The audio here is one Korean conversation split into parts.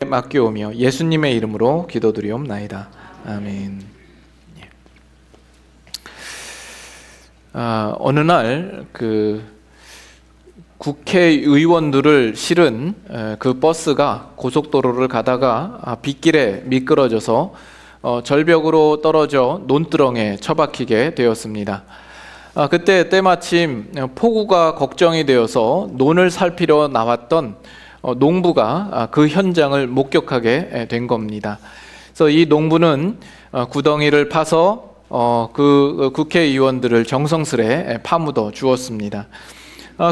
맡겨오며 예수님의 이름으로 기도드리옵나이다. 아멘. 어느 날 국회의원들을 실은 그 버스가 고속도로를 가다가 빗길에 미끄러져서 절벽으로 떨어져 논두렁에 처박히게 되었습니다. 그때 때마침 폭우가 걱정이 되어서 논을 살피러 나왔던 농부가 그 현장을 목격하게 된 겁니다. 그래서 이 농부는 구덩이를 파서 그 국회의원들을 정성스레 파묻어 주었습니다.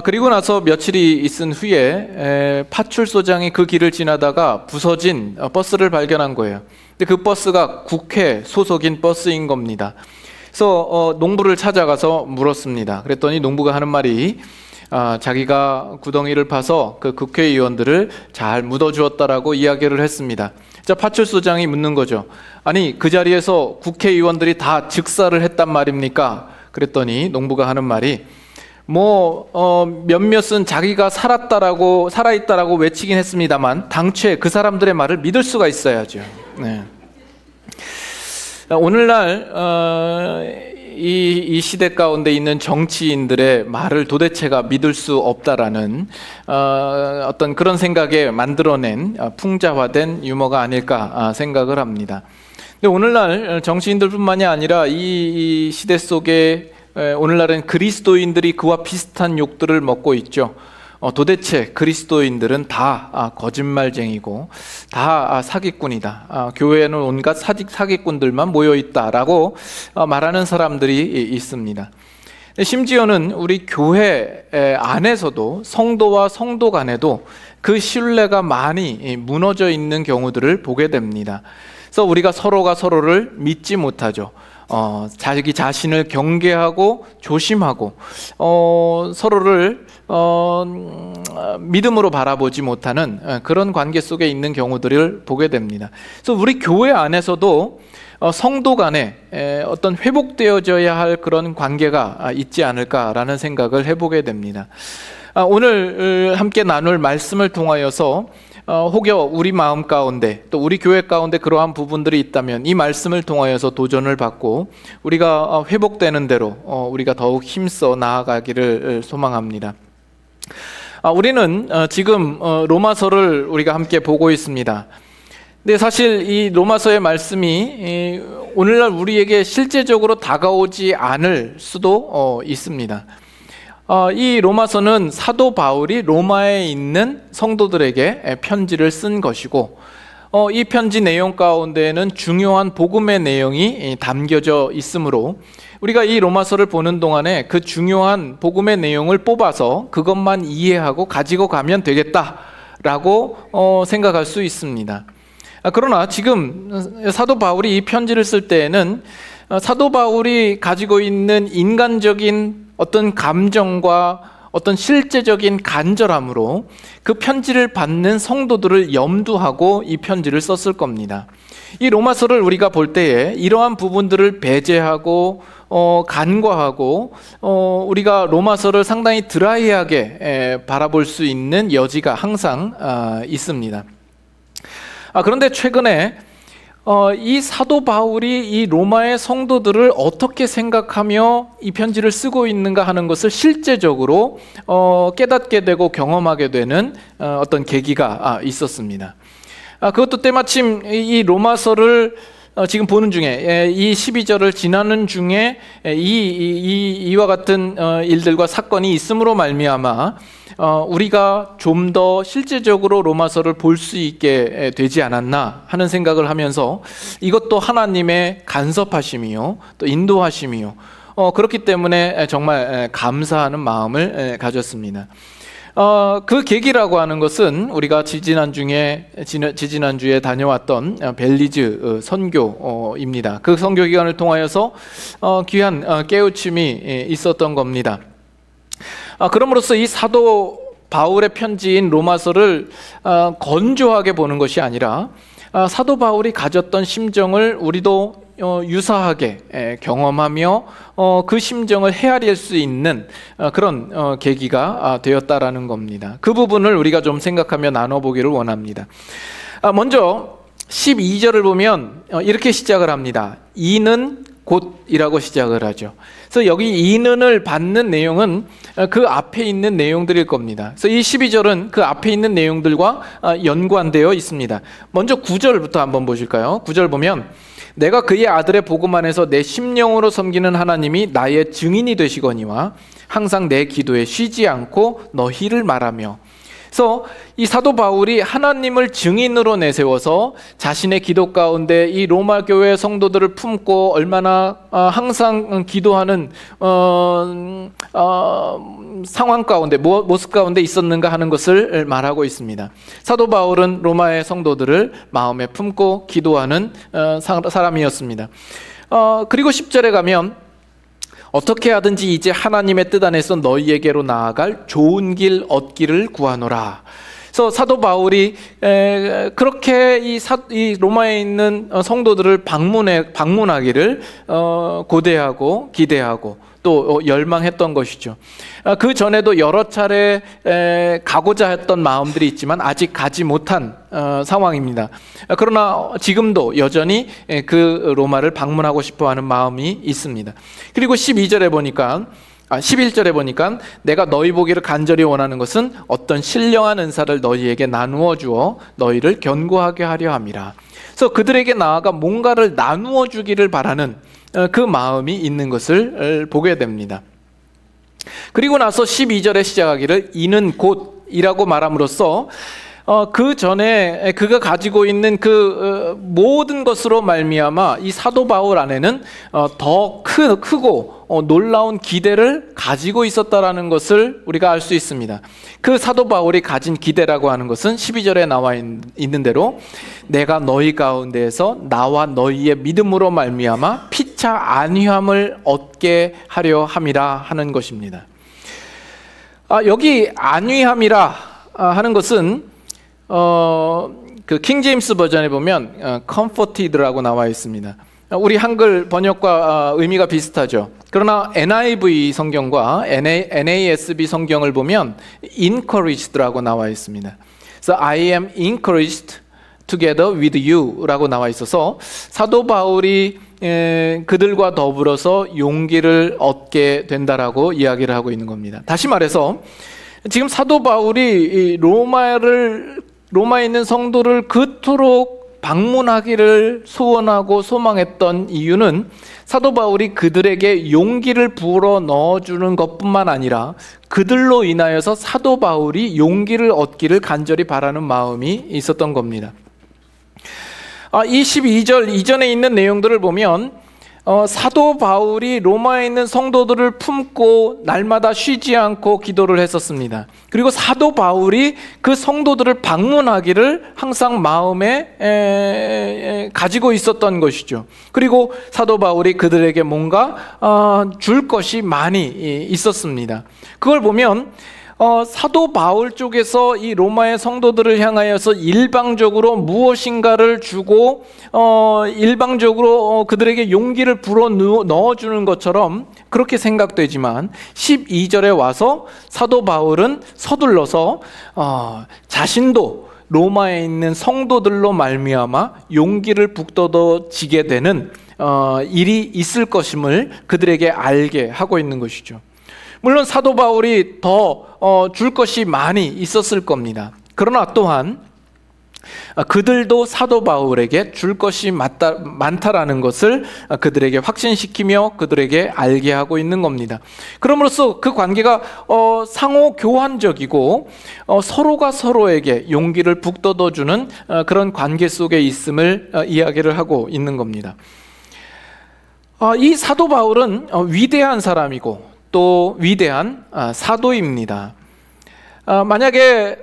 그리고 나서 며칠이 있은 후에 파출소장이 그 길을 지나다가 부서진 버스를 발견한 거예요. 근데 그 버스가 국회 소속인 버스인 겁니다. 그래서 농부를 찾아가서 물었습니다. 그랬더니 농부가 하는 말이 자기가 구덩이를 파서 그 국회의원들을 잘 묻어주었다라고 이야기를 했습니다. 자, 파출소장이 묻는 거죠. 아니, 그 자리에서 국회의원들이 다 즉사를 했단 말입니까? 그랬더니 농부가 하는 말이 몇몇은 자기가 살아있다라고 외치긴 했습니다만 당최 그 사람들의 말을 믿을 수가 있어야죠. 네. 오늘날 이 시대 가운데 있는 정치인들의 말을 도대체가 믿을 수 없다라는 어떤 그런 생각에 만들어낸 풍자화된 유머가 아닐까 생각을 합니다. 근데 오늘날 정치인들뿐만이 아니라 이 시대 속에 오늘날은 그리스도인들이 그와 비슷한 욕들을 먹고 있죠. 도대체 그리스도인들은 다 거짓말쟁이고 다 사기꾼이다. 교회에는 온갖 사기꾼들만 모여있다라고 말하는 사람들이 있습니다. 심지어는 우리 교회 안에서도 성도와 성도 간에도 그 신뢰가 많이 무너져 있는 경우들을 보게 됩니다. 그래서 우리가 서로가 서로를 믿지 못하죠. 자기 자신을 경계하고 조심하고 서로를 믿음으로 바라보지 못하는 그런 관계 속에 있는 경우들을 보게 됩니다. 그래서 우리 교회 안에서도 성도 간에 어떤 회복되어져야 할 그런 관계가 있지 않을까라는 생각을 해보게 됩니다. 오늘 함께 나눌 말씀을 통하여서 혹여 우리 마음 가운데 또 우리 교회 가운데 그러한 부분들이 있다면 이 말씀을 통하여서 도전을 받고 우리가 회복되는 대로 우리가 더욱 힘써 나아가기를 소망합니다. 우리는 지금 로마서를 우리가 함께 보고 있습니다. 근데 사실 이 로마서의 말씀이 오늘날 우리에게 실제적으로 다가오지 않을 수도 있습니다. 이 로마서는 사도 바울이 로마에 있는 성도들에게 편지를 쓴 것이고 이 편지 내용 가운데에는 중요한 복음의 내용이 담겨져 있으므로 우리가 이 로마서를 보는 동안에 그 중요한 복음의 내용을 뽑아서 그것만 이해하고 가지고 가면 되겠다라고 생각할 수 있습니다. 그러나 지금 사도 바울이 이 편지를 쓸 때에는 사도 바울이 가지고 있는 인간적인 어떤 감정과 어떤 실제적인 간절함으로 그 편지를 받는 성도들을 염두하고 이 편지를 썼을 겁니다. 이 로마서를 우리가 볼 때에 이러한 부분들을 배제하고 간과하고 우리가 로마서를 상당히 드라이하게 바라볼 수 있는 여지가 항상 있습니다. 그런데 최근에 이 사도 바울이 이 로마의 성도들을 어떻게 생각하며 이 편지를 쓰고 있는가 하는 것을 실제적으로 깨닫게 되고 경험하게 되는 어떤 계기가 있었습니다. 그것도 때마침 이 로마서를 지금 보는 중에 이 12절을 지나는 중에 이와 같은 일들과 사건이 있음으로 말미암아 우리가 좀 더 실제적으로 로마서를 볼 수 있게 되지 않았나 하는 생각을 하면서 이것도 하나님의 간섭하심이요 또 인도하심이요 그렇기 때문에 정말 감사하는 마음을 가졌습니다. 그 계기라고 하는 것은 우리가 지지난주에 다녀왔던 벨리즈 선교입니다. 그 선교 기간을 통하여서 귀한 깨우침이 있었던 겁니다. 그럼으로써 이 사도 바울의 편지인 로마서를 건조하게 보는 것이 아니라 사도 바울이 가졌던 심정을 우리도 유사하게 경험하며 그 심정을 헤아릴 수 있는 그런 계기가 되었다라는 겁니다. 그 부분을 우리가 좀 생각하며 나눠보기를 원합니다. 먼저 12절을 보면 이렇게 시작을 합니다. 이는 곧이라고 시작을 하죠. 그래서 여기 이는을 받는 내용은 그 앞에 있는 내용들일 겁니다. 그래서 이 12절은 그 앞에 있는 내용들과 연관되어 있습니다. 먼저 9절부터 한번 보실까요? 9절 보면 내가 그의 아들의 복음 안에서 내 심령으로 섬기는 하나님이 나의 증인이 되시거니와 항상 내 기도에 쉬지 않고 너희를 말하며. 그래서 이 사도 바울이 하나님을 증인으로 내세워서 자신의 기도 가운데 이 로마 교회 성도들을 품고 얼마나 항상 기도하는 상황 가운데, 모습 가운데 있었는가 하는 것을 말하고 있습니다. 사도 바울은 로마의 성도들을 마음에 품고 기도하는 사람이었습니다. 그리고 10절에 가면 어떻게 하든지 이제 하나님의 뜻 안에서 너희에게로 나아갈 좋은 길 얻기를 구하노라. 그래서 사도 바울이 그렇게 이 로마에 있는 성도들을 방문하기를 고대하고 기대하고 또 열망했던 것이죠. 그 전에도 여러 차례 가고자 했던 마음들이 있지만 아직 가지 못한 상황입니다. 그러나 지금도 여전히 그 로마를 방문하고 싶어하는 마음이 있습니다. 그리고 11절에 보니까 내가 너희 보기를 간절히 원하는 것은 어떤 신령한 은사를 너희에게 나누어 주어 너희를 견고하게 하려 함이라. 그래서 그들에게 나아가 뭔가를 나누어 주기를 바라는 그 마음이 있는 것을 보게 됩니다. 그리고 나서 12절에 시작하기를 이는 곧이라고 말함으로써 그 전에 그가 가지고 있는 그 모든 것으로 말미암아 이 사도 바울 안에는 더 크고 놀라운 기대를 가지고 있었다라는 것을 우리가 알 수 있습니다. 그 사도 바울이 가진 기대라고 하는 것은 12절에 나와 있는 대로 내가 너희 가운데에서 나와 너희의 믿음으로 말미암아 피차 안위함을 얻게 하려 함이라 하는 것입니다. 여기 안위함이라 하는 것은 그 킹제임스 버전에 보면 comforted라고 나와 있습니다. 우리 한글 번역과 의미가 비슷하죠. 그러나 NIV 성경과 NASB 성경을 보면 encouraged라고 나와 있습니다. 그래서 I am encouraged together with you 라고 나와 있어서 사도 바울이 그들과 더불어서 용기를 얻게 된다라고 이야기를 하고 있는 겁니다. 다시 말해서 지금 사도 바울이 로마에 있는 성도를 그토록 방문하기를 소원하고 소망했던 이유는 사도 바울이 그들에게 용기를 불어 넣어주는 것뿐만 아니라 그들로 인하여서 사도 바울이 용기를 얻기를 간절히 바라는 마음이 있었던 겁니다. 이 12절 이전에 있는 내용들을 보면 사도 바울이 로마에 있는 성도들을 품고 날마다 쉬지 않고 기도를 했었습니다. 그리고 사도 바울이 그 성도들을 방문하기를 항상 마음에 가지고 있었던 것이죠. 그리고 사도 바울이 그들에게 뭔가 줄 것이 많이 있었습니다. 그걸 보면 사도 바울 쪽에서 이 로마의 성도들을 향하여서 일방적으로 무엇인가를 주고 일방적으로 그들에게 용기를 불어 넣어주는 것처럼 그렇게 생각되지만 12절에 와서 사도 바울은 서둘러서 자신도 로마에 있는 성도들로 말미암아 용기를 북돋아지게 되는 일이 있을 것임을 그들에게 알게 하고 있는 것이죠. 물론 사도 바울이 더 줄 것이 많이 있었을 겁니다. 그러나 또한 그들도 사도 바울에게 줄 것이 많다라는 것을 그들에게 확신시키며 그들에게 알게 하고 있는 겁니다. 그럼으로써 그 관계가 상호 교환적이고 서로가 서로에게 용기를 북돋아주는 그런 관계 속에 있음을 이야기를 하고 있는 겁니다. 이 사도 바울은 위대한 사람이고 또 위대한 사도입니다. 만약에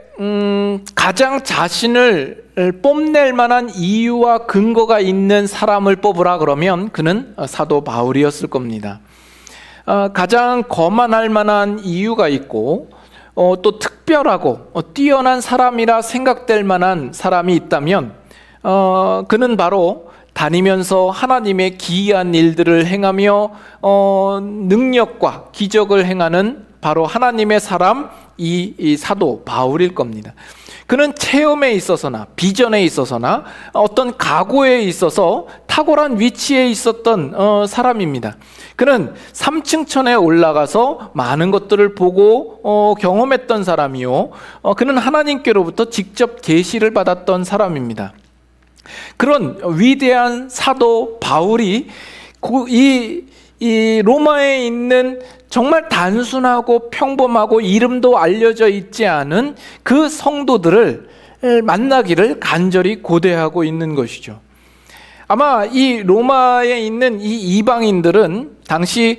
가장 자신을 뽐낼 만한 이유와 근거가 있는 사람을 뽑으라 그러면 그는 사도 바울이었을 겁니다. 가장 거만할 만한 이유가 있고 또 특별하고 뛰어난 사람이라 생각될 만한 사람이 있다면 그는 바로 다니면서 하나님의 기이한 일들을 행하며 능력과 기적을 행하는 바로 하나님의 사람 이 사도 바울일 겁니다. 그는 체험에 있어서나 비전에 있어서나 어떤 각오에 있어서 탁월한 위치에 있었던 사람입니다. 그는 3층 천에 올라가서 많은 것들을 보고 경험했던 사람이요, 그는 하나님께로부터 직접 계시를 받았던 사람입니다. 그런 위대한 사도 바울이 이 로마에 있는 정말 단순하고 평범하고 이름도 알려져 있지 않은 그 성도들을 만나기를 간절히 고대하고 있는 것이죠. 아마 이 로마에 있는 이 이방인들은 당시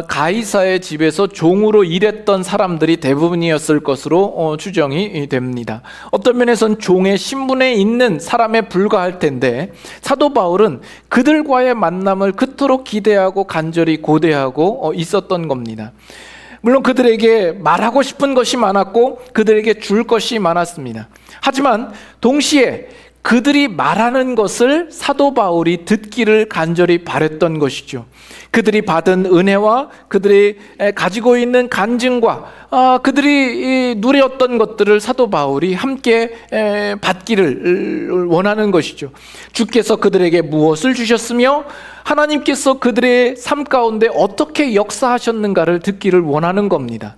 가이사의 집에서 종으로 일했던 사람들이 대부분이었을 것으로 추정이 됩니다. 어떤 면에선 종의 신분에 있는 사람에 불과할 텐데, 사도 바울은 그들과의 만남을 그토록 기대하고 간절히 고대하고 있었던 겁니다. 물론 그들에게 말하고 싶은 것이 많았고 그들에게 줄 것이 많았습니다. 하지만 동시에 그들이 말하는 것을 사도 바울이 듣기를 간절히 바랬던 것이죠. 그들이 받은 은혜와 그들이 가지고 있는 간증과 그들이 누렸던 것들을 사도 바울이 함께 받기를 원하는 것이죠. 주께서 그들에게 무엇을 주셨으며 하나님께서 그들의 삶 가운데 어떻게 역사하셨는가를 듣기를 원하는 겁니다.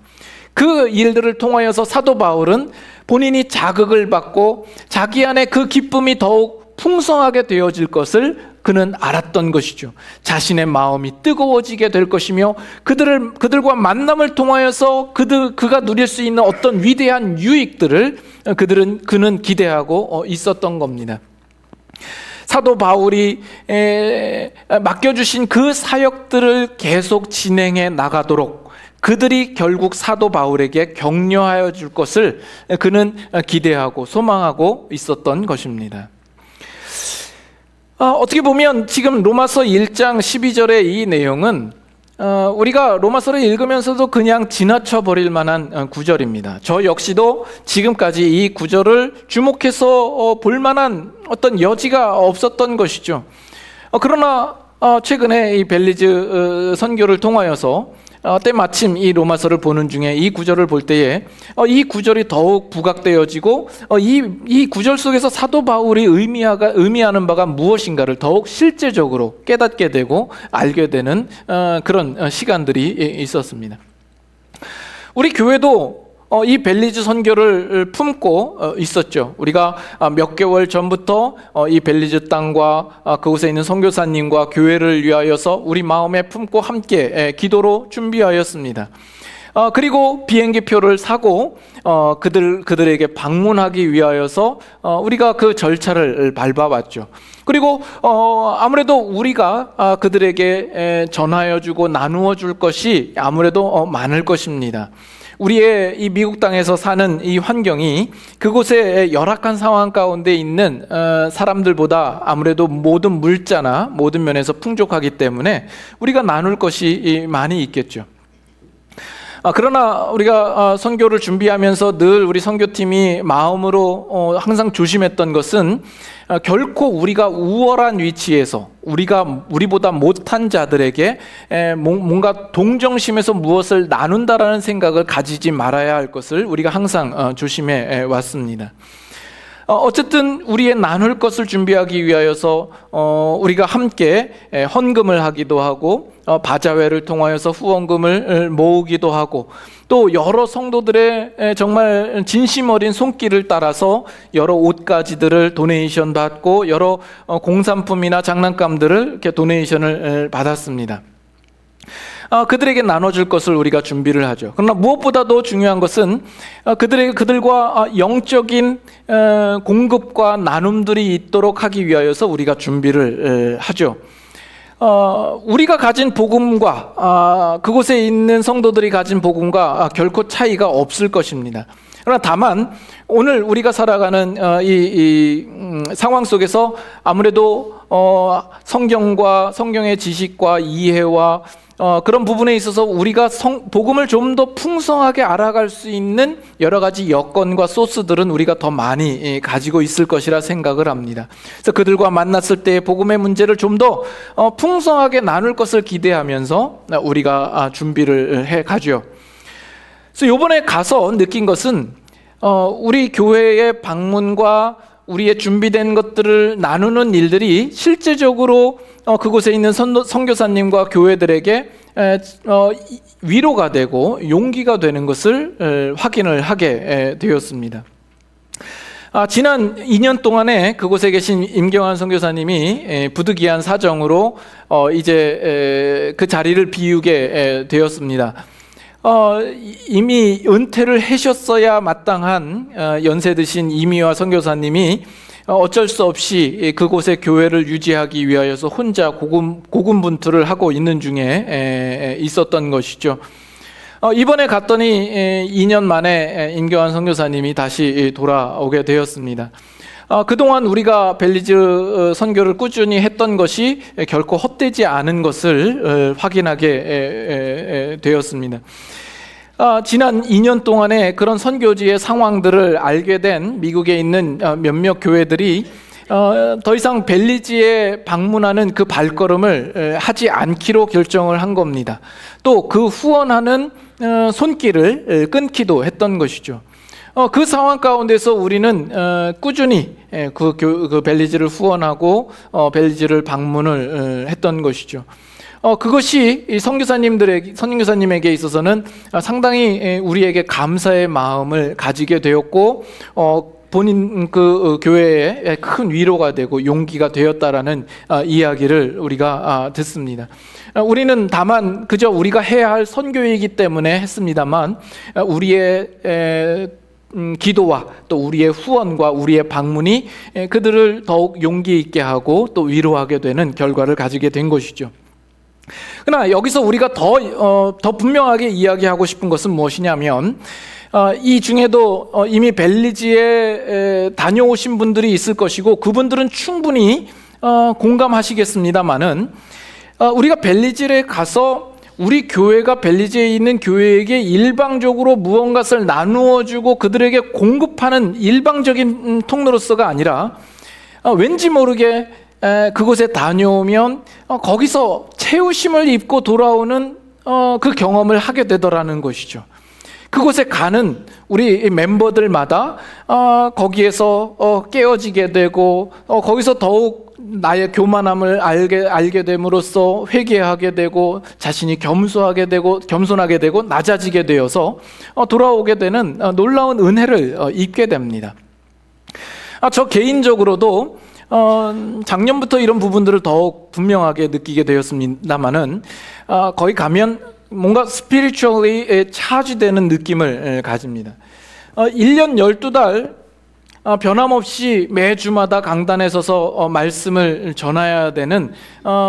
그 일들을 통하여서 사도 바울은 본인이 자극을 받고 자기 안에 그 기쁨이 더욱 풍성하게 되어질 것을 그는 알았던 것이죠. 자신의 마음이 뜨거워지게 될 것이며 그들과 만남을 통하여서 그가 누릴 수 있는 어떤 위대한 유익들을 그는 기대하고 있었던 겁니다. 사도 바울이 맡겨주신 그 사역들을 계속 진행해 나가도록 그들이 결국 사도 바울에게 격려하여 줄 것을 그는 기대하고 소망하고 있었던 것입니다. 어떻게 보면 지금 로마서 1장 12절의 이 내용은 우리가 로마서를 읽으면서도 그냥 지나쳐 버릴 만한 구절입니다. 저 역시도 지금까지 이 구절을 주목해서 볼 만한 어떤 여지가 없었던 것이죠. 그러나 최근에 이 벨리즈 선교를 통하여서 때마침 이 로마서를 보는 중에 이 구절을 볼 때에 이 구절이 더욱 부각되어지고 이 구절 속에서 사도 바울이 의미하는 바가 무엇인가를 더욱 실제적으로 깨닫게 되고 알게 되는 그런 시간들이 있었습니다. 우리 교회도 이 벨리즈 선교를 품고 있었죠. 우리가 몇 개월 전부터 이 벨리즈 땅과 그곳에 있는 선교사님과 교회를 위하여서 우리 마음에 품고 함께 기도로 준비하였습니다. 그리고 비행기표를 사고 그들에게 방문하기 위하여서 우리가 그 절차를 밟아왔죠. 그리고 아무래도 우리가 그들에게 전하여 주고 나누어 줄 것이 아무래도 많을 것입니다. 우리의 이 미국 땅에서 사는 이 환경이 그곳의 열악한 상황 가운데 있는 사람들보다 아무래도 모든 물자나 모든 면에서 풍족하기 때문에 우리가 나눌 것이 많이 있겠죠. 그러나 우리가 선교를 준비하면서 늘 우리 선교팀이 마음으로 항상 조심했던 것은 결코 우리가 우월한 위치에서 우리보다 못한 자들에게 뭔가 동정심에서 무엇을 나눈다라는 생각을 가지지 말아야 할 것을 우리가 항상 조심해 왔습니다. 어쨌든 우리의 나눌 것을 준비하기 위하여서 우리가 함께 헌금을 하기도 하고 바자회를 통하여서 후원금을 모으기도 하고 또 여러 성도들의 정말 진심 어린 손길을 따라서 여러 옷가지들을 도네이션 받고 여러 공산품이나 장난감들을 이렇게 도네이션을 받았습니다. 그들에게 나눠줄 것을 우리가 준비를 하죠. 그러나 무엇보다도 중요한 것은 그들과 영적인 공급과 나눔들이 있도록 하기 위하여서 우리가 준비를 하죠. 우리가 가진 복음과 그곳에 있는 성도들이 가진 복음과 결코 차이가 없을 것입니다. 그러나 다만 오늘 우리가 살아가는 이 상황 속에서 아무래도 성경과 성경의 지식과 이해와 그런 부분에 있어서 우리가 복음을 좀 더 풍성하게 알아갈 수 있는 여러 가지 여건과 소스들은 우리가 더 많이 가지고 있을 것이라 생각을 합니다. 그래서 그들과 만났을 때 복음의 문제를 좀 더 풍성하게 나눌 것을 기대하면서 우리가 준비를 해 가죠. 그래서 이번에 가서 느낀 것은 우리 교회의 방문과 우리의 준비된 것들을 나누는 일들이 실제적으로 그곳에 있는 선교사님과 교회들에게 위로가 되고 용기가 되는 것을 확인을 하게 되었습니다. 지난 2년 동안에 그곳에 계신 임경환 선교사님이 부득이한 사정으로 이제 그 자리를 비우게 되었습니다. 이미 은퇴를 하셨어야 마땅한 연세 드신 이미화 선교사님이 어쩔 수 없이 그곳의 교회를 유지하기 위하여서 혼자 고군분투를 하고 있는 중에 있었던 것이죠. 이번에 갔더니 2년 만에 임경환 선교사님이 다시 돌아오게 되었습니다. 그동안 우리가 벨리즈 선교를 꾸준히 했던 것이 결코 헛되지 않은 것을 확인하게 되었습니다. 지난 2년 동안에 그런 선교지의 상황들을 알게 된 미국에 있는 몇몇 교회들이 더 이상 벨리즈에 방문하는 그 발걸음을 하지 않기로 결정을 한 겁니다. 또 그 후원하는 손길을 끊기도 했던 것이죠. 그 상황 가운데서 우리는 꾸준히 그 벨리즈를 후원하고 벨리즈를 방문을 했던 것이죠. 그것이 선교사님에게 있어서는 상당히 우리에게 감사의 마음을 가지게 되었고 본인 그 교회에 큰 위로가 되고 용기가 되었다라는 이야기를 우리가 듣습니다. 우리는 다만 그저 우리가 해야 할 선교이기 때문에 했습니다만 우리의 기도와 또 우리의 후원과 우리의 방문이 그들을 더욱 용기 있게 하고 또 위로하게 되는 결과를 가지게 된 것이죠. 그러나 여기서 우리가 더 분명하게 이야기하고 싶은 것은 무엇이냐면 이 중에도 이미 벨리즈에 다녀오신 분들이 있을 것이고 그분들은 충분히 공감하시겠습니다만은 우리가 벨리즈에 가서 우리 교회가 벨리즈에 있는 교회에게 일방적으로 무언가를 나누어주고 그들에게 공급하는 일방적인 통로로서가 아니라 왠지 모르게 그곳에 다녀오면 거기서 채우심을 입고 돌아오는 그 경험을 하게 되더라는 것이죠. 그곳에 가는 우리 멤버들마다 거기에서 깨어지게 되고 거기서 더욱 나의 교만함을 알게 됨으로써 회개하게 되고 자신이 겸손하게 되고 낮아지게 되어서 돌아오게 되는 놀라운 은혜를 입게 됩니다. 저 개인적으로도 작년부터 이런 부분들을 더욱 분명하게 느끼게 되었습니다만은 거기 가면 뭔가 스피리추얼리 차지되는 느낌을 가집니다. 1년 12달 변함없이 매주마다 강단에 서서 말씀을 전해야 되는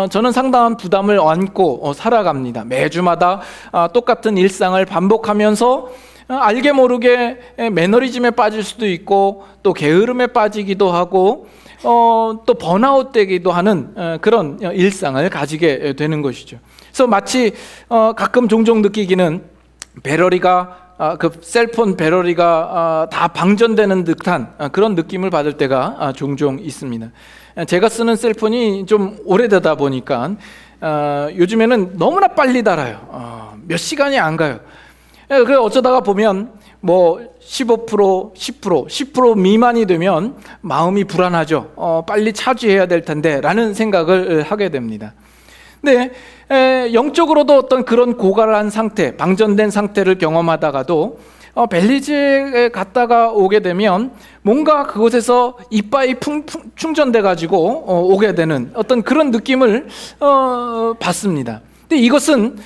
저는 상당한 부담을 안고 살아갑니다. 매주마다 똑같은 일상을 반복하면서 알게 모르게 매너리즘에 빠질 수도 있고 또 게으름에 빠지기도 하고 또 번아웃 되기도 하는 그런 일상을 가지게 되는 것이죠. 그래서 마치 가끔 종종 느끼기는 배러리가 그 셀폰 배러리가 다 방전되는 듯한 그런 느낌을 받을 때가 종종 있습니다. 제가 쓰는 셀폰이 좀 오래되다 보니까 요즘에는 너무나 빨리 닳아요. 몇 시간이 안 가요. 그래서 어쩌다가 보면 뭐 15%, 10% 미만이 되면 마음이 불안하죠. 빨리 차지해야 될 텐데 라는 생각을 하게 됩니다. 근데 영적으로도 어떤 그런 고갈한 상태, 방전된 상태를 경험하다가도 벨리즈에 갔다가 오게 되면 뭔가 그곳에서 이빠이 충전돼 가지고 오게 되는 어떤 그런 느낌을 받습니다. 근데 이것은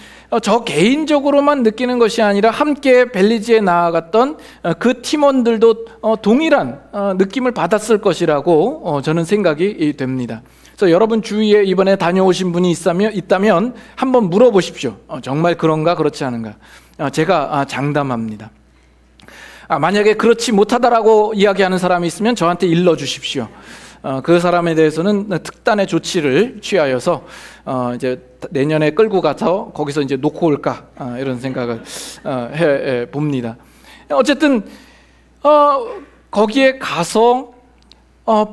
저 개인적으로만 느끼는 것이 아니라 함께 벨리즈에 나아갔던 그 팀원들도 동일한 느낌을 받았을 것이라고 저는 생각이 됩니다. 그래서 여러분 주위에 이번에 다녀오신 분이 있다면 한번 물어보십시오. 정말 그런가 그렇지 않은가. 제가 장담합니다. 만약에 그렇지 못하다라고 이야기하는 사람이 있으면 저한테 일러주십시오. 그 사람에 대해서는 특단의 조치를 취하여서 이제 내년에 끌고 가서 거기서 이제 놓고 올까 이런 생각을 해 봅니다. 어쨌든 거기에 가서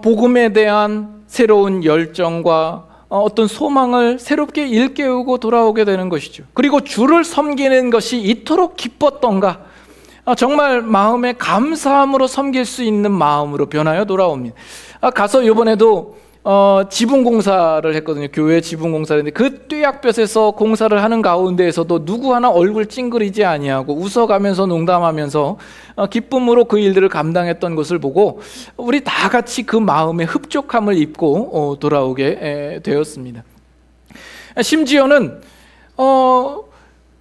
복음에 대한 새로운 열정과 어떤 소망을 새롭게 일깨우고 돌아오게 되는 것이죠. 그리고 주를 섬기는 것이 이토록 기뻤던가, 정말 마음에 감사함으로 섬길 수 있는 마음으로 변하여 돌아옵니다. 가서 이번에도 지붕공사를 했거든요. 교회 지붕공사를 했는데 그 뙤약볕에서 공사를 하는 가운데에서도 누구 하나 얼굴 찡그리지 아니하고 웃어가면서 농담하면서 기쁨으로 그 일들을 감당했던 것을 보고 우리 다 같이 그 마음의 흡족함을 입고 돌아오게 되었습니다. 심지어는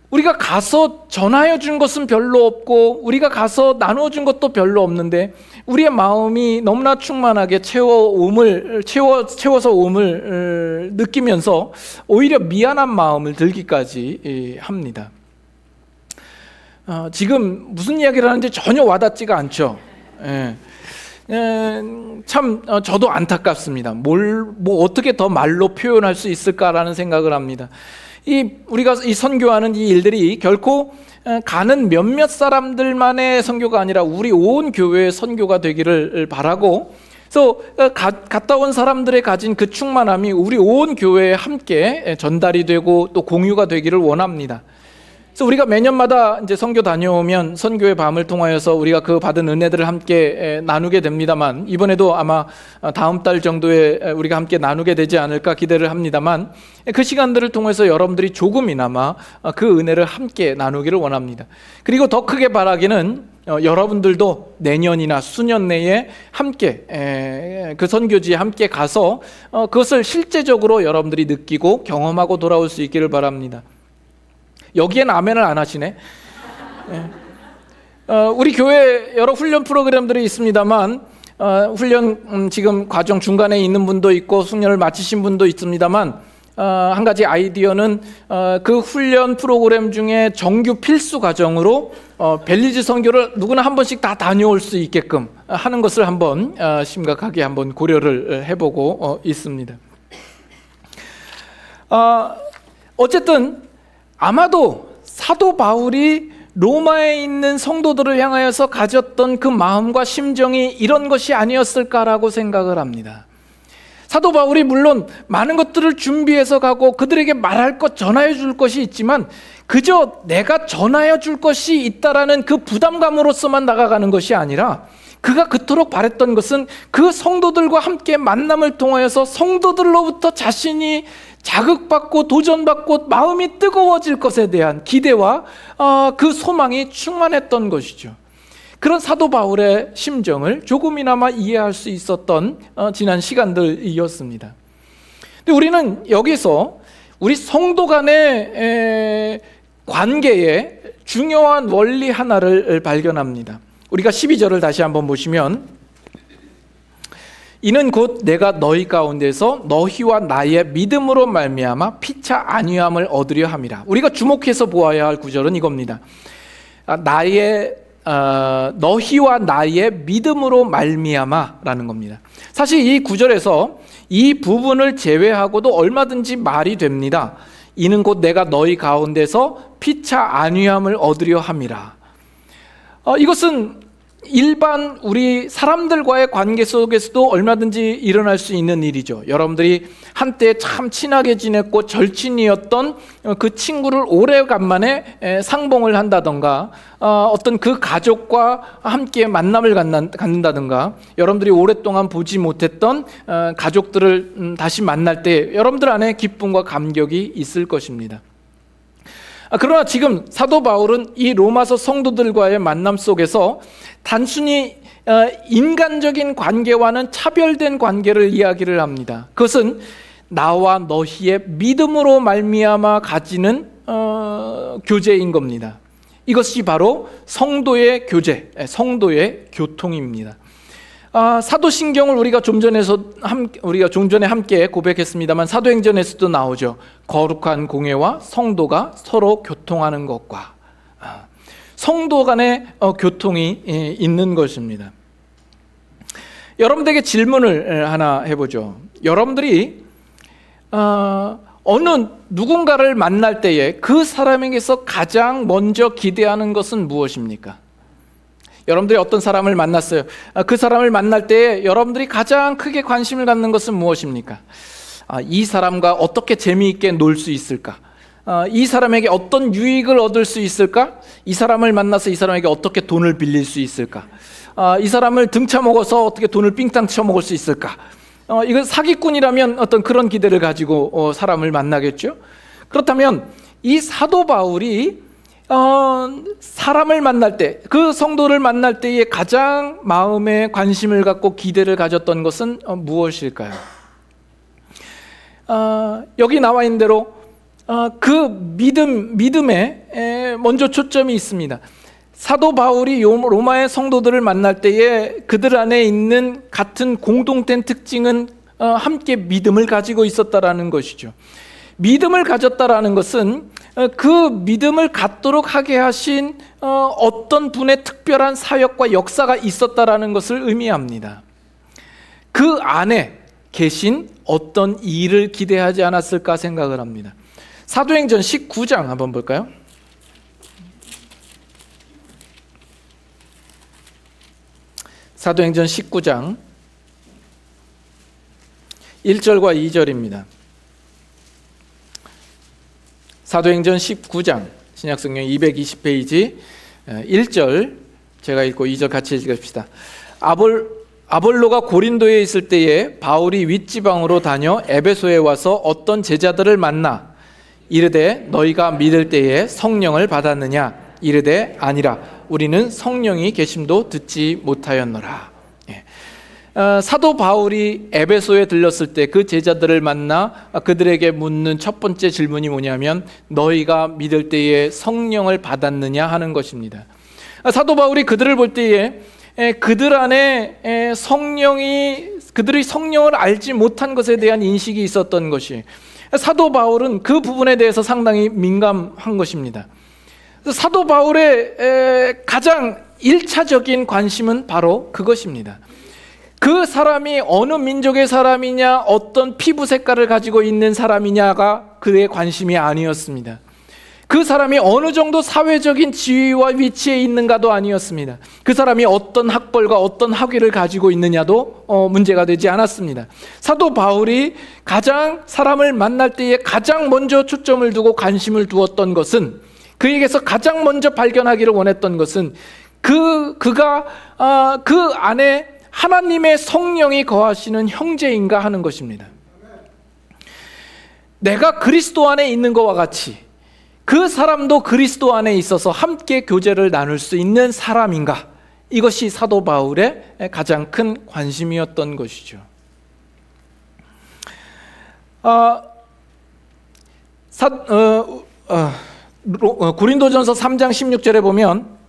우리가 가서 전하여 준 것은 별로 없고 우리가 가서 나누어 준 것도 별로 없는데 우리의 마음이 너무나 충만하게 채워서 오음을 느끼면서 오히려 미안한 마음을 들기까지 합니다. 지금 무슨 이야기를 하는지 전혀 와닿지가 않죠. 참 저도 안타깝습니다. 뭐 어떻게 더 말로 표현할 수 있을까라는 생각을 합니다. 우리가 이 선교하는 이 일들이 결코 가는 몇몇 사람들만의 선교가 아니라 우리 온 교회의 선교가 되기를 바라고, 그래서 갔다 온 사람들의 가진 그 충만함이 우리 온 교회에 함께 전달이 되고 또 공유가 되기를 원합니다. 그래서 우리가 매년마다 이제 선교 다녀오면 선교의 밤을 통하여서 우리가 그 받은 은혜들을 함께 나누게 됩니다만, 이번에도 아마 다음 달 정도에 우리가 함께 나누게 되지 않을까 기대를 합니다만, 그 시간들을 통해서 여러분들이 조금이나마 그 은혜를 함께 나누기를 원합니다. 그리고 더 크게 바라기는 여러분들도 내년이나 수년 내에 함께 그 선교지에 함께 가서 그것을 실제적으로 여러분들이 느끼고 경험하고 돌아올 수 있기를 바랍니다. 여기엔 아멘을 안 하시네. 우리 교회 여러 훈련 프로그램들이 있습니다만, 훈련 지금 과정 중간에 있는 분도 있고 숙련을 마치신 분도 있습니다만, 한 가지 아이디어는 그 훈련 프로그램 중에 정규 필수 과정으로 벨리즈 선교를 누구나 한 번씩 다 다녀올 수 있게끔 하는 것을 한번 심각하게 한번 고려를 해보고 있습니다. 어쨌든 아마도 사도 바울이 로마에 있는 성도들을 향하여서 가졌던 그 마음과 심정이 이런 것이 아니었을까라고 생각을 합니다. 사도 바울이 물론 많은 것들을 준비해서 가고 그들에게 말할 것, 전하여 줄 것이 있지만 그저 내가 전하여 줄 것이 있다라는 그 부담감으로서만 나가가는 것이 아니라, 그가 그토록 바랬던 것은 그 성도들과 함께 만남을 통하여서 성도들로부터 자신이 자극받고 도전받고 마음이 뜨거워질 것에 대한 기대와 그 소망이 충만했던 것이죠. 그런 사도 바울의 심정을 조금이나마 이해할 수 있었던 지난 시간들이었습니다. 근데 우리는 여기서 우리 성도 간의 관계의 중요한 원리 하나를 발견합니다. 우리가 12절을 다시 한번 보시면, 이는 곧 내가 너희 가운데서 너희와 나의 믿음으로 말미암아 피차 안위함을 얻으려 함이라. 우리가 주목해서 보아야 할 구절은 이겁니다. 너희와 나의 믿음으로 말미암아라는 겁니다. 사실 이 구절에서 이 부분을 제외하고도 얼마든지 말이 됩니다. 이는 곧 내가 너희 가운데서 피차 안위함을 얻으려 함이라. 이것은 일반 우리 사람들과의 관계 속에서도 얼마든지 일어날 수 있는 일이죠. 여러분들이 한때 참 친하게 지냈고 절친이었던 그 친구를 오래간만에 상봉을 한다던가, 어떤 그 가족과 함께 만남을 갖는다던가, 여러분들이 오랫동안 보지 못했던 가족들을 다시 만날 때 여러분들 안에 기쁨과 감격이 있을 것입니다. 그러나 지금 사도 바울은 이 로마서 성도들과의 만남 속에서 단순히 인간적인 관계와는 차별된 관계를 이야기를 합니다. 그것은 나와 너희의 믿음으로 말미암아 가지는 교제인 겁니다. 이것이 바로 성도의 교제, 성도의 교통입니다. 사도신경을 우리가 좀 전에 함께 고백했습니다만, 사도행전에서도 나오죠. 거룩한 공회와 성도가 서로 교통하는 것과 성도 간의 교통이 있는 것입니다. 여러분들에게 질문을 하나 해보죠. 여러분들이 어느 누군가를 만날 때에 그 사람에게서 가장 먼저 기대하는 것은 무엇입니까? 여러분들이 어떤 사람을 만났어요. 그 사람을 만날 때 여러분들이 가장 크게 관심을 갖는 것은 무엇입니까? 이 사람과 어떻게 재미있게 놀 수 있을까? 이 사람에게 어떤 유익을 얻을 수 있을까? 이 사람을 만나서 이 사람에게 어떻게 돈을 빌릴 수 있을까? 이 사람을 등쳐먹어서 어떻게 돈을 삥땅 쳐먹을 수 있을까? 이건 사기꾼이라면 어떤 그런 기대를 가지고 사람을 만나겠죠. 그렇다면 이 사도 바울이 사람을 만날 때, 그 성도를 만날 때에 가장 마음에 관심을 갖고 기대를 가졌던 것은 무엇일까요? 여기 나와 있는 대로 그 믿음에 먼저 초점이 있습니다. 사도 바울이 로마의 성도들을 만날 때에 그들 안에 있는 같은 공동된 특징은 함께 믿음을 가지고 있었다라는 것이죠. 믿음을 가졌다라는 것은 그 믿음을 갖도록 하게 하신 어떤 분의 특별한 사역과 역사가 있었다라는 것을 의미합니다. 그 안에 계신 어떤 일을 기대하지 않았을까 생각을 합니다. 사도행전 19장 한번 볼까요? 사도행전 19장 1절과 2절입니다. 사도행전 19장 신약성경 220페이지 1절 제가 읽고 2절 같이 읽읍시다. 아볼로가 고린도에 있을 때에 바울이 윗지방으로 다녀 에베소에 와서 어떤 제자들을 만나 이르되 너희가 믿을 때에 성령을 받았느냐? 이르되 아니라 우리는 성령이 계심도 듣지 못하였노라. 사도 바울이 에베소에 들렸을 때 그 제자들을 만나 그들에게 묻는 첫 번째 질문이 뭐냐면 너희가 믿을 때에 성령을 받았느냐 하는 것입니다. 사도 바울이 그들을 볼 때에 그들 안에 그들이 성령을 알지 못한 것에 대한 인식이 있었던 것이, 사도 바울은 그 부분에 대해서 상당히 민감한 것입니다. 사도 바울의 가장 1차적인 관심은 바로 그것입니다. 그 사람이 어느 민족의 사람이냐, 어떤 피부 색깔을 가지고 있는 사람이냐가 그의 관심이 아니었습니다. 그 사람이 어느 정도 사회적인 지위와 위치에 있는가도 아니었습니다. 그 사람이 어떤 학벌과 어떤 학위를 가지고 있느냐도 문제가 되지 않았습니다. 사도 바울이 가장 사람을 만날 때에 가장 먼저 초점을 두고 관심을 두었던 것은, 그에게서 가장 먼저 발견하기를 원했던 것은 그가 그 안에 하나님의 성령이 거하시는 형제인가 하는 것입니다. 내가 그리스도 안에 있는 것과 같이 그 사람도 그리스도 안에 있어서 함께 교제를 나눌 수 있는 사람인가? 이것이 사도 바울의 가장 큰 관심이었던 것이죠. 고린도전서 3장 16절에 보면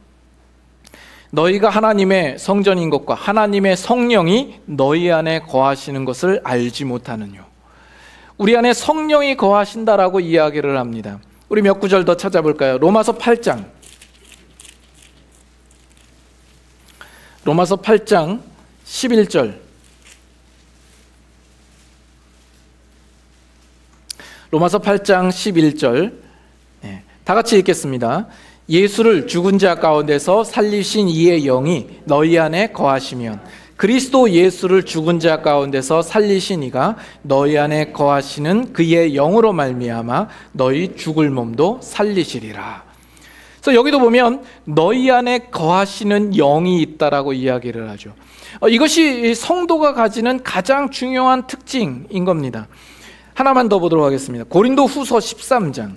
너희가 하나님의 성전인 것과 하나님의 성령이 너희 안에 거하시는 것을 알지 못하느뇨. 우리 안에 성령이 거하신다라고 이야기를 합니다. 우리 몇 구절 더 찾아볼까요? 로마서 8장 11절. 로마서 8장 11절. 다 같이 읽겠습니다. 예수를 죽은 자 가운데서 살리신 이의 영이 너희 안에 거하시면 그리스도 예수를 죽은 자 가운데서 살리신 이가 너희 안에 거하시는 그의 영으로 말미암아 너희 죽을 몸도 살리시리라. 그래서 여기도 보면 너희 안에 거하시는 영이 있다라고 이야기를 하죠. 이것이 성도가 가지는 가장 중요한 특징인 겁니다. 하나만 더 보도록 하겠습니다. 고린도 후서 13장.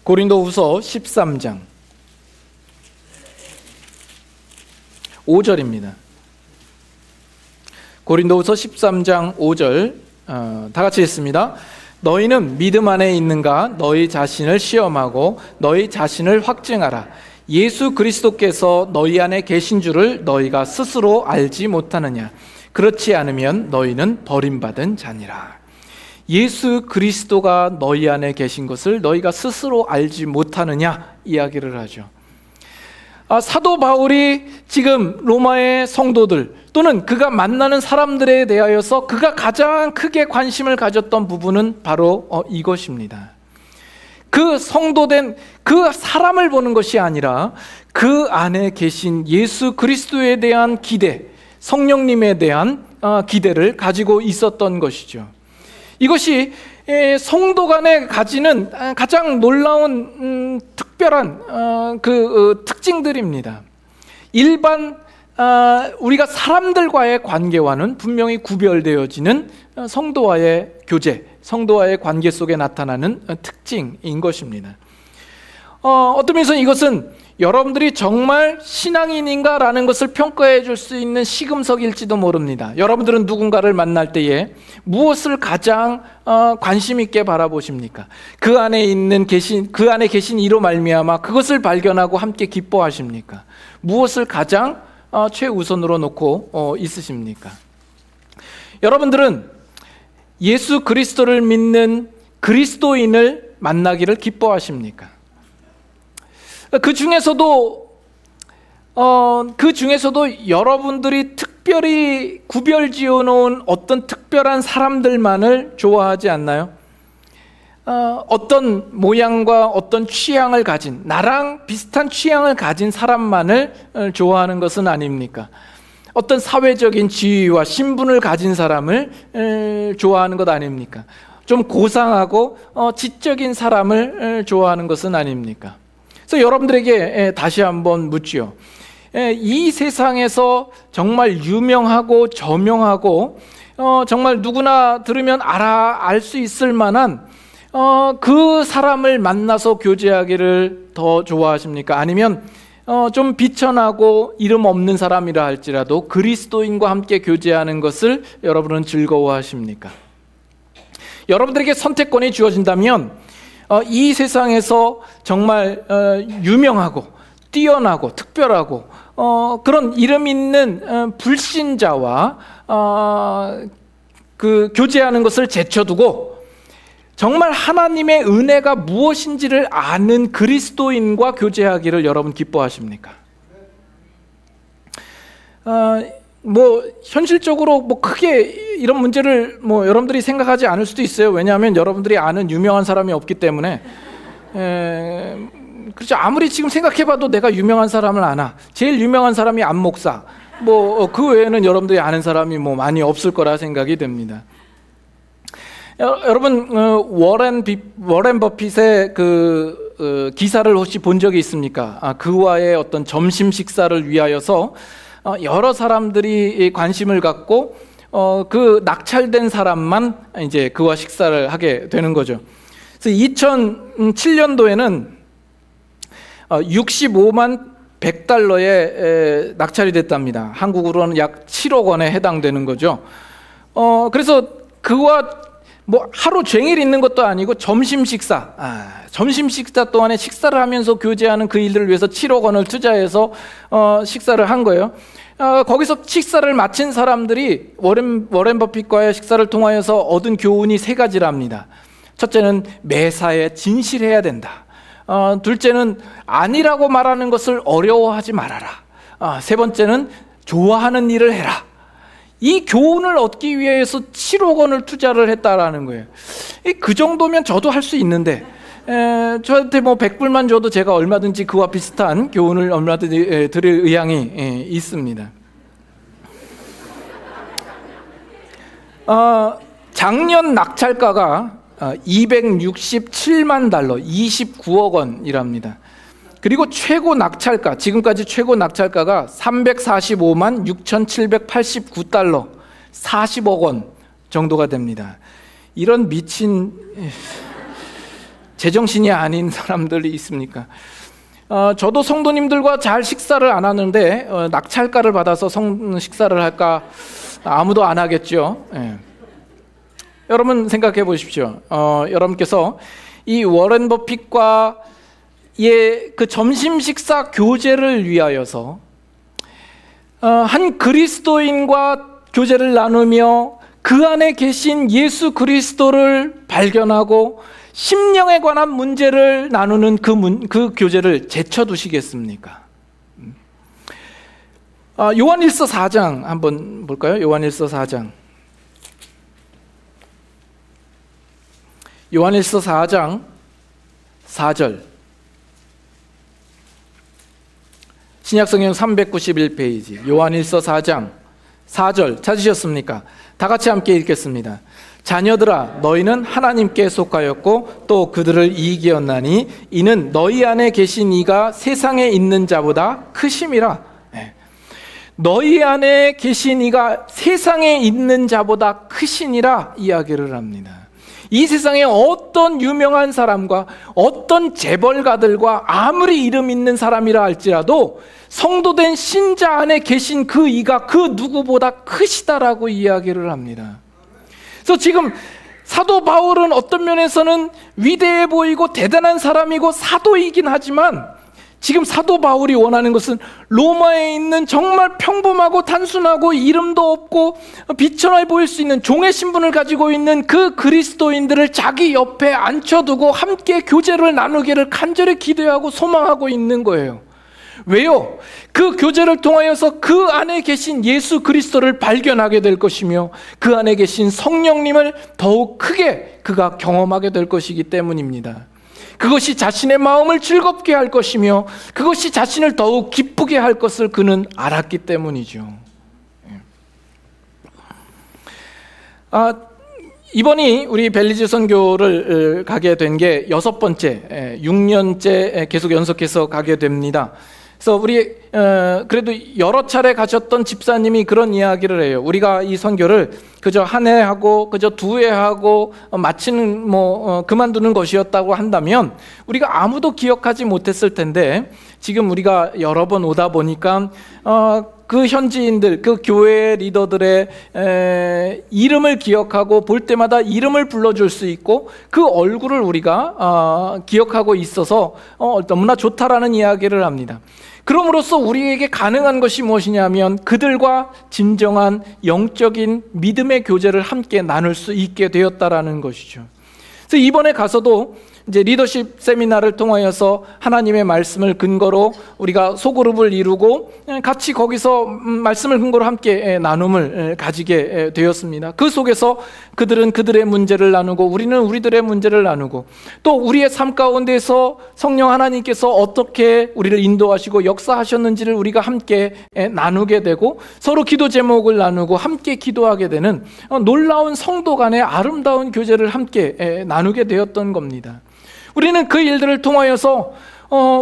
고린도 후서 13장 5절입니다. 고린도후서 13장 5절 다 같이 읽습니다. 너희는 믿음 안에 있는가? 너희 자신을 시험하고 너희 자신을 확증하라. 예수 그리스도께서 너희 안에 계신 줄을 너희가 스스로 알지 못하느냐? 그렇지 않으면 너희는 버림받은 자니라. 예수 그리스도가 너희 안에 계신 것을 너희가 스스로 알지 못하느냐 이야기를 하죠. 사도 바울이 지금 로마의 성도들 또는 그가 만나는 사람들에 대하여서 그가 가장 크게 관심을 가졌던 부분은 바로 이것입니다. 그 성도된 그 사람을 보는 것이 아니라 그 안에 계신 예수 그리스도에 대한 기대, 성령님에 대한 기대를 가지고 있었던 것이죠. 이것이 성도 간에 가지는 가장 놀라운 특별한 특징들입니다. 일반 우리가 사람들과의 관계와는 분명히 구별되어지는 성도와의 교제, 성도와의 관계 속에 나타나는 특징인 것입니다. 어떤 면에서는 이것은 여러분들이 정말 신앙인인가라는 것을 평가해 줄 수 있는 시금석일지도 모릅니다. 여러분들은 누군가를 만날 때에 무엇을 가장 관심 있게 바라보십니까? 그 안에 계신 이로 말미암아 그것을 발견하고 함께 기뻐하십니까? 무엇을 가장 최우선으로 놓고 있으십니까? 여러분들은 예수 그리스도를 믿는 그리스도인을 만나기를 기뻐하십니까? 그 중에서도 여러분들이 특별히 구별지어 놓은 어떤 특별한 사람들만을 좋아하지 않나요? 어떤 모양과 어떤 취향을 가진, 나랑 비슷한 취향을 가진 사람만을 좋아하는 것은 아닙니까? 어떤 사회적인 지위와 신분을 가진 사람을 좋아하는 것 아닙니까? 좀 고상하고 지적인 사람을 좋아하는 것은 아닙니까? 그래서 여러분들에게 다시 한번 묻지요. 이 세상에서 정말 유명하고 저명하고 정말 누구나 들으면 알 수 있을 만한 그 사람을 만나서 교제하기를 더 좋아하십니까? 아니면 좀 비천하고 이름 없는 사람이라 할지라도 그리스도인과 함께 교제하는 것을 여러분은 즐거워하십니까? 여러분들에게 선택권이 주어진다면 이 세상에서 정말 유명하고 뛰어나고 특별하고 그런 이름 있는 불신자와 교제하는 것을 제쳐두고 정말 하나님의 은혜가 무엇인지를 아는 그리스도인과 교제하기를 여러분 기뻐하십니까? 현실적으로 크게 이런 문제를 여러분들이 생각하지 않을 수도 있어요. 왜냐하면 여러분들이 아는 유명한 사람이 없기 때문에. 그렇죠. 아무리 지금 생각해봐도 내가 유명한 사람을 아나. 제일 유명한 사람이 안 목사. 그 외에는 여러분들이 아는 사람이 많이 없을 거라 생각이 됩니다. 여러분 워렌 버핏의 기사를 혹시 본 적이 있습니까? 그와의 어떤 점심 식사를 위하여서 여러 사람들이 관심을 갖고 그 낙찰된 사람만 이제 그와 식사를 하게 되는 거죠. 그래서 2007년도에는 65만 100달러에 낙찰이 됐답니다. 한국으로는 약 7억 원에 해당되는 거죠. 그래서 그와 하루 종일 있는 것도 아니고 점심 식사 동안에 식사를 하면서 교제하는 그 일들을 위해서 7억 원을 투자해서 식사를 한 거예요. 거기서 식사를 마친 사람들이 워렌 버핏과의 식사를 통하여서 얻은 교훈이 3가지랍니다. 첫째는 매사에 진실해야 된다. 둘째는 아니라고 말하는 것을 어려워하지 말아라. 세 번째는 좋아하는 일을 해라. 이 교훈을 얻기 위해서 7억 원을 투자를 했다라는 거예요. 그 정도면 저도 할 수 있는데 저한테 100불만 줘도 제가 얼마든지 그와 비슷한 교훈을 얼마든지 드릴 의향이 있습니다. 작년 낙찰가가 267만 달러, 29억 원이랍니다. 그리고 최고 낙찰가, 지금까지 최고 낙찰가가 345만 6,789달러, 40억 원 정도가 됩니다. 이런 미친 제정신이 아닌 사람들이 있습니까? 저도 성도님들과 잘 식사를 안 하는데 낙찰가를 받아서 식사를 할까? 아무도 안 하겠죠. 여러분 생각해 보십시오. 여러분께서 이 워렌 버핏과 그 점심 식사 교제를 위하여서 한 그리스도인과 교제를 나누며 그 안에 계신 예수 그리스도를 발견하고 심령에 관한 문제를 나누는 그 교제를 제쳐두시겠습니까? 요한일서 4장 한번 볼까요? 요한일서 4장. 요한일서 4장 4절. 신약성경 391페이지 요한일서 4장 4절 찾으셨습니까? 다 같이 함께 읽겠습니다. 자녀들아 너희는 하나님께 속하였고 또 그들을 이기었나니 이는 너희 안에 계신 이가 세상에 있는 자보다 크심이라. 너희 안에 계신 이가 세상에 있는 자보다 크시니라 이야기를 합니다. 이 세상에 어떤 유명한 사람과 어떤 재벌가들과 아무리 이름 있는 사람이라 할지라도 성도된 신자 안에 계신 그 이가 그 누구보다 크시다라고 이야기를 합니다. 그래서 지금 사도 바울은 어떤 면에서는 위대해 보이고 대단한 사람이고 사도이긴 하지만 지금 사도 바울이 원하는 것은 로마에 있는 정말 평범하고 단순하고 이름도 없고 비천하게 보일 수 있는 종의 신분을 가지고 있는 그 그리스도인들을 자기 옆에 앉혀두고 함께 교제를 나누기를 간절히 기대하고 소망하고 있는 거예요. 왜요? 그 교제를 통하여서 그 안에 계신 예수 그리스도를 발견하게 될 것이며 그 안에 계신 성령님을 더욱 크게 그가 경험하게 될 것이기 때문입니다. 그것이 자신의 마음을 즐겁게 할 것이며 그것이 자신을 더욱 기쁘게 할 것을 그는 알았기 때문이죠. 이번이 우리 벨리즈 선교를 가게 된 게 6번째, 6년째 계속 연속해서 가게 됩니다. 그래서 우리 그래도 여러 차례 가셨던 집사님이 그런 이야기를 해요. 우리가 이 선교를 그저 한 해 하고 그저 2회 하고 마치는 그만두는 것이었다고 한다면 우리가 아무도 기억하지 못했을 텐데 지금 우리가 여러 번 오다 보니까 그 현지인들, 그 교회 리더들의 이름을 기억하고 볼 때마다 이름을 불러줄 수 있고 그 얼굴을 우리가 기억하고 있어서 너무나 좋다라는 이야기를 합니다. 그럼으로써 우리에게 가능한 것이 무엇이냐면 그들과 진정한 영적인 믿음의 교제를 함께 나눌 수 있게 되었다라는 것이죠. 그래서 이번에 가서도 이제 리더십 세미나를 통하여서 하나님의 말씀을 근거로 우리가 소그룹을 이루고 같이 거기서 말씀을 근거로 함께 나눔을 가지게 되었습니다. 그 속에서 그들은 그들의 문제를 나누고 우리는 우리들의 문제를 나누고 또 우리의 삶 가운데서 성령 하나님께서 어떻게 우리를 인도하시고 역사하셨는지를 우리가 함께 나누게 되고 서로 기도 제목을 나누고 함께 기도하게 되는 놀라운 성도 간의 아름다운 교제를 함께 나누게 되었던 겁니다. 우리는 그 일들을 통하여서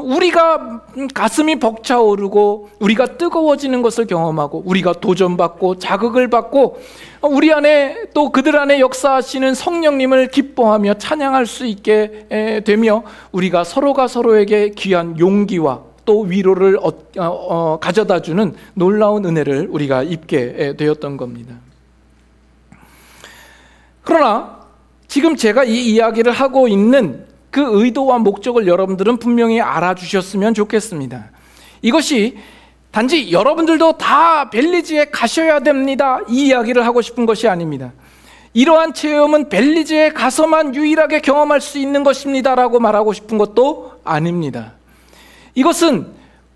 우리가 가슴이 벅차오르고 우리가 뜨거워지는 것을 경험하고 우리가 도전받고 자극을 받고 우리 안에 또 그들 안에 역사하시는 성령님을 기뻐하며 찬양할 수 있게 되며 우리가 서로가 서로에게 귀한 용기와 또 위로를 가져다주는 놀라운 은혜를 우리가 입게 되었던 겁니다. 그러나 지금 제가 이 이야기를 하고 있는 그 의도와 목적을 여러분들은 분명히 알아주셨으면 좋겠습니다. 이것이 단지 여러분들도 다 벨리즈에 가셔야 됩니다 이 이야기를 하고 싶은 것이 아닙니다. 이러한 체험은 벨리즈에 가서만 유일하게 경험할 수 있는 것입니다라고 말하고 싶은 것도 아닙니다. 이것은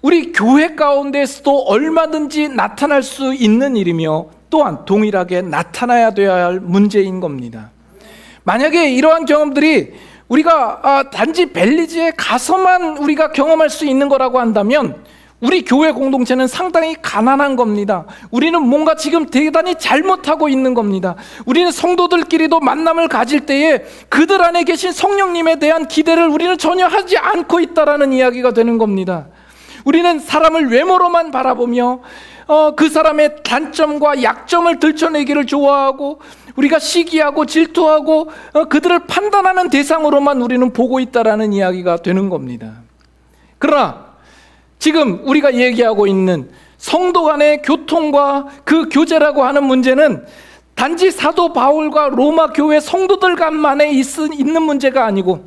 우리 교회 가운데서도 얼마든지 나타날 수 있는 일이며 또한 동일하게 나타나야 되어야 할 문제인 겁니다. 만약에 이러한 경험들이 우리가 단지 벨리즈에 가서만 우리가 경험할 수 있는 거라고 한다면 우리 교회 공동체는 상당히 가난한 겁니다. 우리는 뭔가 지금 대단히 잘못하고 있는 겁니다. 우리는 성도들끼리도 만남을 가질 때에 그들 안에 계신 성령님에 대한 기대를 우리는 전혀 하지 않고 있다라는 이야기가 되는 겁니다. 우리는 사람을 외모로만 바라보며 그 사람의 단점과 약점을 들춰내기를 좋아하고 우리가 시기하고 질투하고 그들을 판단하는 대상으로만 우리는 보고 있다라는 이야기가 되는 겁니다. 그러나 지금 우리가 얘기하고 있는 성도 간의 교통과 그 교제라고 하는 문제는 단지 사도 바울과 로마 교회 성도들 간만에 있는 문제가 아니고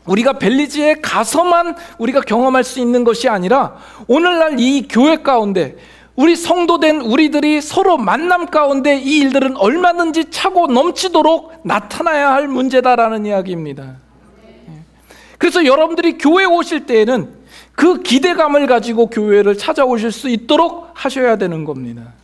우리가 벨리즈에 가서만 우리가 경험할 수 있는 것이 아니라 오늘날 이 교회 가운데 우리 성도된 우리들이 서로 만남 가운데 이 일들은 얼마든지 차고 넘치도록 나타나야 할 문제다라는 이야기입니다. 그래서 여러분들이 교회 오실 때에는 그 기대감을 가지고 교회를 찾아오실 수 있도록 하셔야 되는 겁니다.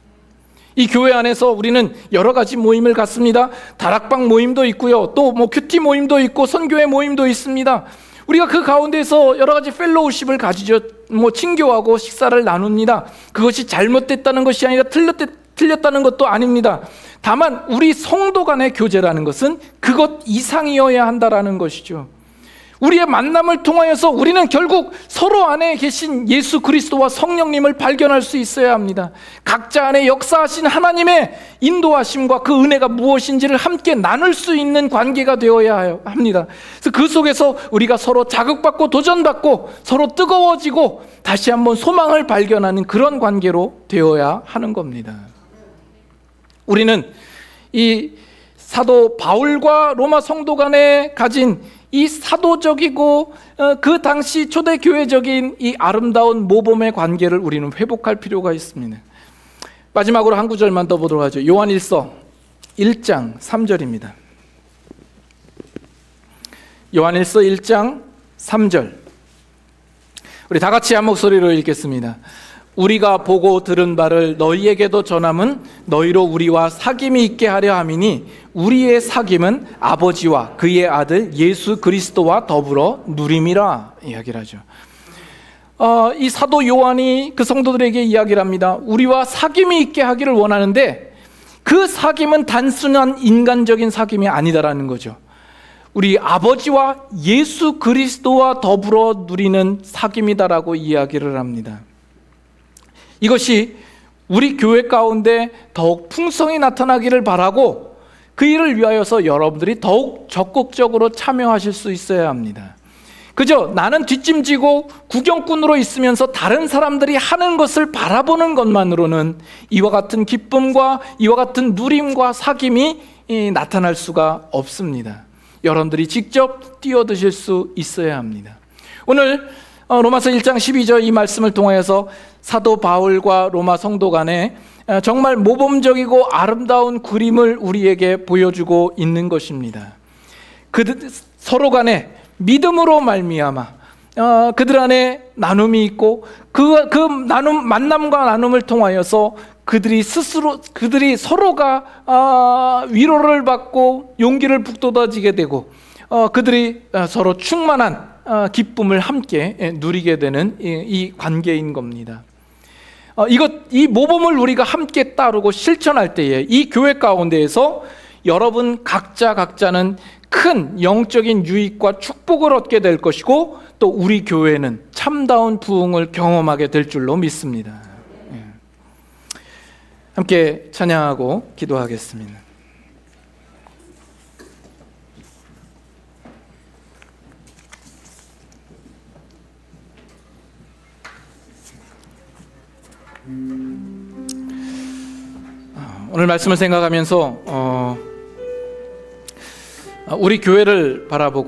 이 교회 안에서 우리는 여러 가지 모임을 갖습니다. 다락방 모임도 있고요. 또 큐티 모임도 있고 선교회 모임도 있습니다. 우리가 그 가운데서 여러 가지 펠로우십을 가지죠. 친교하고 식사를 나눕니다. 그것이 잘못됐다는 것이 아니라 틀렸다는 것도 아닙니다. 다만 우리 성도 간의 교제라는 것은 그것 이상이어야 한다라는 것이죠. 우리의 만남을 통하여서 우리는 결국 서로 안에 계신 예수 그리스도와 성령님을 발견할 수 있어야 합니다. 각자 안에 역사하신 하나님의 인도하심과 그 은혜가 무엇인지를 함께 나눌 수 있는 관계가 되어야 합니다. 그래서 그 속에서 우리가 서로 자극받고 도전받고 서로 뜨거워지고 다시 한번 소망을 발견하는 그런 관계로 되어야 하는 겁니다. 우리는 이 사도 바울과 로마 성도 간에 가진 이 사도적이고 그 당시 초대교회적인 이 아름다운 모범의 관계를 우리는 회복할 필요가 있습니다. 마지막으로 한 구절만 더 보도록 하죠. 요한일서 1장 3절입니다. 요한일서 1장 3절, 우리 다 같이 한 목소리로 읽겠습니다. 우리가 보고 들은 바를 너희에게도 전함은 너희로 우리와 사귐이 있게 하려 함이니 우리의 사귐은 아버지와 그의 아들 예수 그리스도와 더불어 누림이라 이야기를 하죠. 이 사도 요한이 그 성도들에게 이야기를 합니다. 우리와 사귐이 있게 하기를 원하는데 그 사귐은 단순한 인간적인 사귐이 아니다라는 거죠. 우리 아버지와 예수 그리스도와 더불어 누리는 사귐이다라고 이야기를 합니다. 이것이 우리 교회 가운데 더욱 풍성히 나타나기를 바라고 그 일을 위하여서 여러분들이 더욱 적극적으로 참여하실 수 있어야 합니다. 그저 나는 뒷짐지고 구경꾼으로 있으면서 다른 사람들이 하는 것을 바라보는 것만으로는 이와 같은 기쁨과 이와 같은 누림과 사귐이 나타날 수가 없습니다. 여러분들이 직접 뛰어드실 수 있어야 합니다. 오늘 로마서 1장 12절 이 말씀을 통하여서 사도 바울과 로마 성도 간에 정말 모범적이고 아름다운 그림을 우리에게 보여주고 있는 것입니다. 서로 간에 믿음으로 말미암아 그들 안에 나눔이 있고 그 만남과 나눔을 통하여서 그들이 서로가 위로를 받고 용기를 북돋아지게 되고 그들이 서로 충만한 기쁨을 함께 누리게 되는 이 관계인 겁니다. 이 모범을 우리가 함께 따르고 실천할 때에 이 교회 가운데에서 여러분 각자는 큰 영적인 유익과 축복을 얻게 될 것이고 또 우리 교회는 참다운 부흥을 경험하게 될 줄로 믿습니다. 함께 찬양하고 기도하겠습니다. 오늘 말씀을 생각하면서 우리 교회를 바라보고